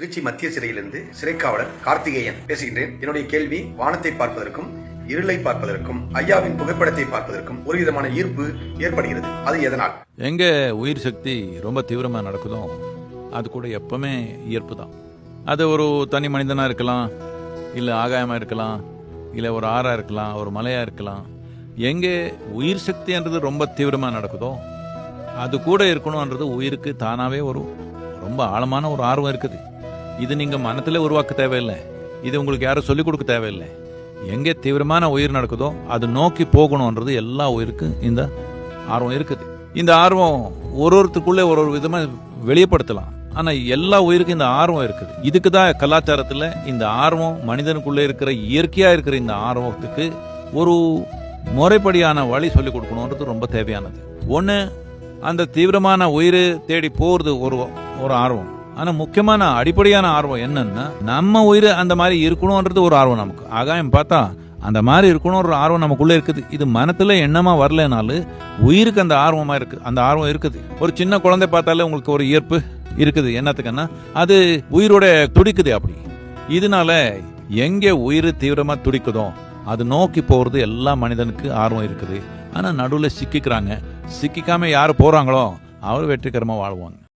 திருச்சி மத்திய சிறையிலிருந்து சிறைக்காவலர் கார்த்திகேயன் பேசுகின்றேன். என்னுடைய கேள்வி, வானத்தை பார்ப்பதற்கும் இருளை பார்ப்பதற்கும் ஐயாவின் புகைப்படத்தை பார்ப்பதற்கும் ஒரு விதமான ஈர்ப்பு ஏற்படுகிறது. அது எதனால்? எங்க உயிர் சக்தி ரொம்ப தீவிரமா நடக்குதோ அது கூட எப்பவுமே ஈர்ப்பு தான். அது ஒரு தனி மனிதனா இருக்கலாம், இல்ல ஆகாயமா இருக்கலாம், இல்ல ஒரு ஆறா இருக்கலாம், ஒரு மலையா இருக்கலாம். எங்க உயிர் சக்தின்றது ரொம்ப தீவிரமா நடக்குதோ அது கூட இருக்கணும்ன்றது உயிருக்கு தானாவே ஒரு ரொம்ப ஆழமான ஒரு ஆர்வம் இருக்குது. இது நீங்க மனத்துல உருவாக்க தேவையில்லை, இது உங்களுக்கு யாரும் சொல்லிக் கொடுக்க தேவையில்லை. எங்கே தீவிரமான உயிர் நடக்குதோ அது நோக்கி போகணும்ன்றது எல்லா உயிருக்கும் இந்த ஆர்வம் இருக்குது. இந்த ஆர்வம் ஒருத்தருக்குள்ளே ஒரு விதமா வெளிப்படுத்தலாம், ஆனா எல்லா உயிருக்கும் இந்த ஆர்வம் இருக்குது. இதுக்கு தான் கலாச்சாரத்துல இந்த ஆர்வம் மனிதனுக்குள்ளே இருக்கிற இயற்கையா இருக்கிற இந்த ஆர்வத்துக்கு ஒரு முறைப்படியான வழி சொல்லிக் கொடுக்கணும்ன்றது ரொம்ப தேவையானது. ஒண்ணு, அந்த தீவிரமான உயிர் தேடி போறது ஒரு ஆர்வம். ஆனா முக்கியமான அடிப்படையான ஆர்வம் என்னன்னா, நம்ம உயிர் அந்த மாதிரி இருக்கணும்ன்றது ஒரு ஆர்வம். நமக்கு ஆகாயம் பார்த்தா அந்த மாதிரி இருக்கணும் ஒரு ஆர்வம் நமக்குள்ள இருக்குது. இது மனத்துல எண்ணமா வரலனாலும் உயிருக்கு அந்த ஆர்வமா இருக்கு, அந்த ஆர்வம் இருக்குது. ஒரு சின்ன குழந்தை பார்த்தாலே உங்களுக்கு ஒரு ஈர்ப்பு இருக்குது. என்னத்துக்குன்னா அது உயிரோட துடிக்குது. அப்படி இதனால எங்க உயிர் தீவிரமா துடிக்குதோ அது நோக்கி போறது எல்லா மனிதனுக்கு ஆர்வம் இருக்குது. ஆனா நடுவில் சிக்கிக்கிறாங்க. சிக்கிக்காம யாரு போறாங்களோ அவர் வெற்றிகரமா வாழ்வாங்க.